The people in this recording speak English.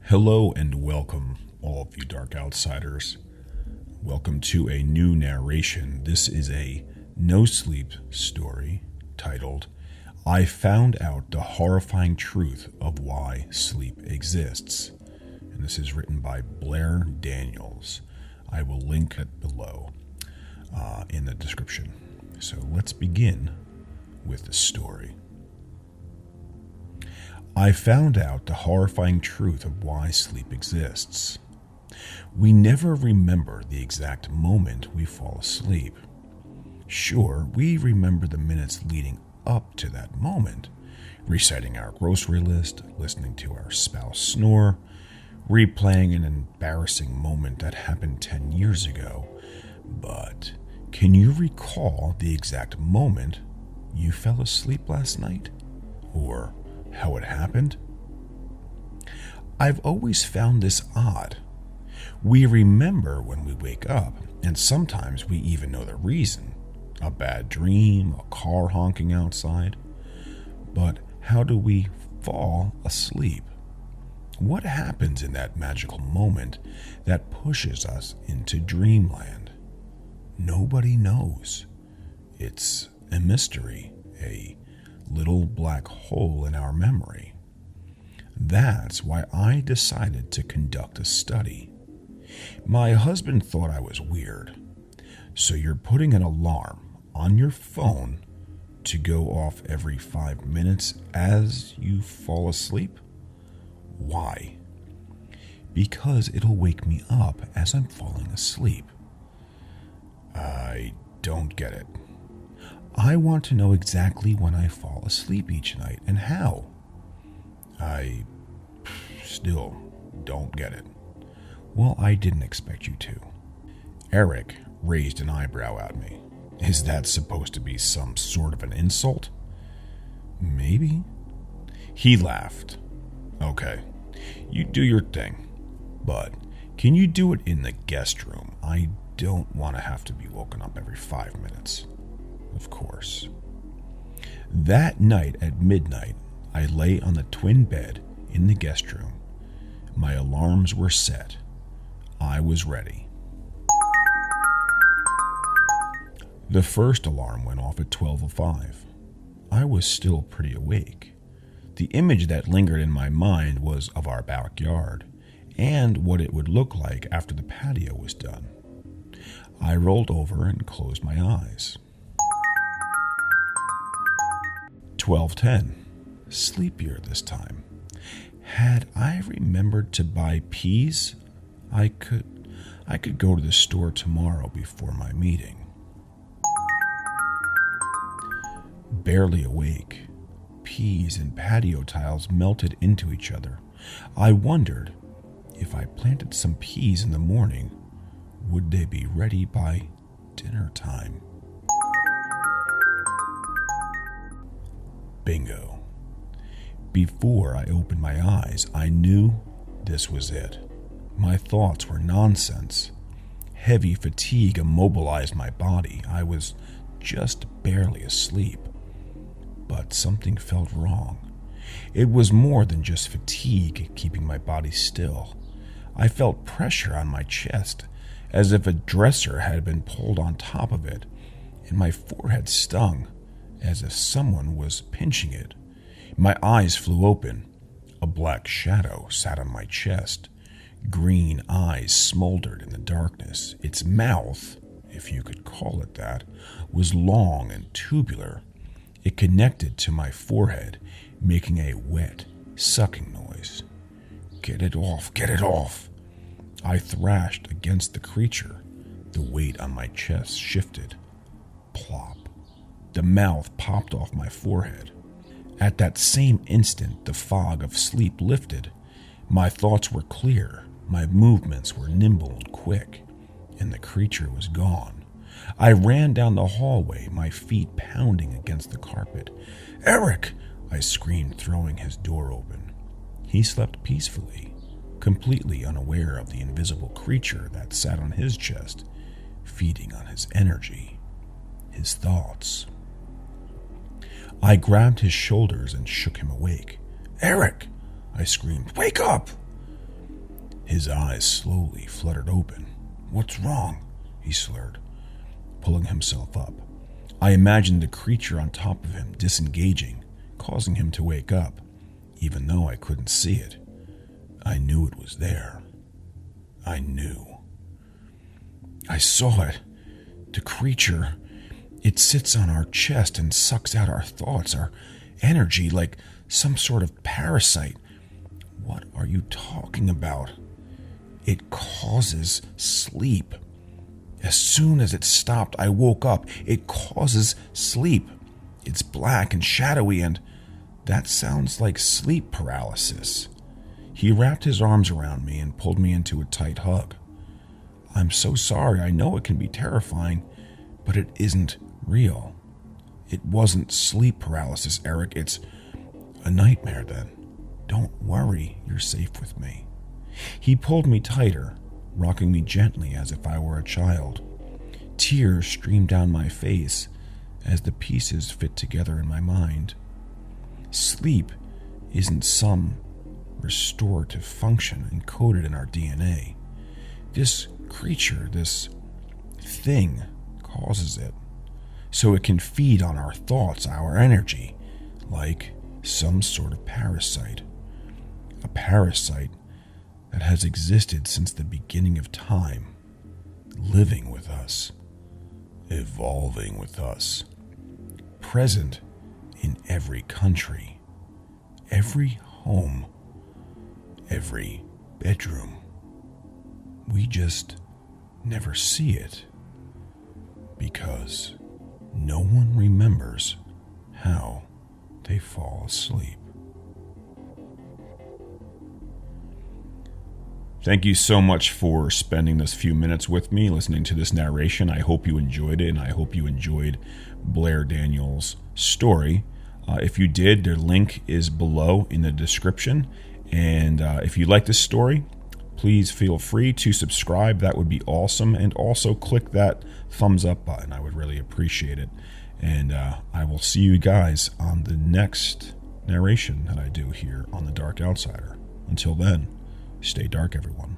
Hello and welcome, all of you dark outsiders. Welcome to a new narration. This is a NoSleep story titled, I Found Out the Horrifying Truth of Why Sleep Exists. And this is written by Blair Daniels. I will link it below in the description. So let's begin with the story. I found out the horrifying truth of why sleep exists. We never remember the exact moment we fall asleep. Sure, we remember the minutes leading up to that moment, reciting our grocery list, listening to our spouse snore, replaying an embarrassing moment that happened 10 years ago. But can you recall the exact moment you fell asleep last night? Or how it happened? I've always found this odd. We remember when we wake up, and sometimes we even know the reason. A bad dream, a car honking outside. But how do we fall asleep? What happens in that magical moment that pushes us into dreamland? Nobody knows. It's a mystery, a little black hole in our memory. That's why I decided to conduct a study. My husband thought I was weird. So you're putting an alarm on your phone to go off every 5 minutes as you fall asleep? Why? Because it'll wake me up as I'm falling asleep. I don't get it. I want to know exactly when I fall asleep each night and how. I still don't get it. Well, I didn't expect you to. Eric raised an eyebrow at me. Is that supposed to be some sort of an insult? Maybe. He laughed. Okay, you do your thing, but can you do it in the guest room? I don't want to have to be woken up every 5 minutes. Of course. That night at midnight, I lay on the twin bed in the guest room. My alarms were set. I was ready. The first alarm went off at 12:05. I was still pretty awake. The image that lingered in my mind was of our backyard and what it would look like after the patio was done. I rolled over and closed my eyes. 12:10. Sleepier this time. Had I remembered to buy peas, I could go to the store tomorrow before my meeting. Barely awake. Peas and patio tiles melted into each other. I wondered, if I planted some peas in the morning, would they be ready by dinner time? Bingo. Before I opened my eyes, I knew this was it. My thoughts were nonsense. Heavy fatigue immobilized my body. I was just barely asleep. But something felt wrong. It was more than just fatigue keeping my body still. I felt pressure on my chest, as if a dresser had been pulled on top of it, and my forehead stung, as if someone was pinching it. My eyes flew open. A black shadow sat on my chest. Green eyes smoldered in the darkness. Its mouth, if you could call it that, was long and tubular. It connected to my forehead, making a wet, sucking noise. Get it off, get it off. I thrashed against the creature. The weight on my chest shifted. Plop. The mouth popped off my forehead. At that same instant, the fog of sleep lifted. My thoughts were clear, my movements were nimble and quick, and the creature was gone. I ran down the hallway, my feet pounding against the carpet. "Eric!" I screamed, throwing his door open. He slept peacefully, completely unaware of the invisible creature that sat on his chest, feeding on his energy, his thoughts. I grabbed his shoulders and shook him awake. "Eric!" I screamed. "Wake up!" His eyes slowly fluttered open. "What's wrong?" he slurred, pulling himself up. I imagined the creature on top of him disengaging, causing him to wake up, even though I couldn't see it. I knew it was there. I knew. I saw it. The creature, it sits on our chest and sucks out our thoughts, our energy, like some sort of parasite. What are you talking about? It causes sleep. As soon as it stopped, I woke up. It causes sleep. It's black and shadowy, and that sounds like sleep paralysis. He wrapped his arms around me and pulled me into a tight hug. "I'm so sorry. I know it can be terrifying, but it isn't real. It wasn't sleep paralysis, Eric. It's a nightmare then. Don't worry. You're safe with me." He pulled me tighter, rocking me gently as if I were a child. Tears streamed down my face as the pieces fit together in my mind. Sleep isn't some restorative function encoded in our DNA. This creature, this thing, causes it, so it can feed on our thoughts, our energy, like some sort of parasite. A parasite that has existed since the beginning of time, living with us, evolving with us, present in every country, every home, every bedroom. We just never see it because no one remembers how they fall asleep. Thank you so much for spending this few minutes with me listening to this narration. I hope you enjoyed it, and I hope you enjoyed Blair Daniels' story. If you did, their link is below in the description. And if you like this story, please feel free to subscribe. That would be awesome. And also click that thumbs up button. I would really appreciate it. And I will see you guys on the next narration that I do here on The Dark Outsider. Until then, stay dark, everyone.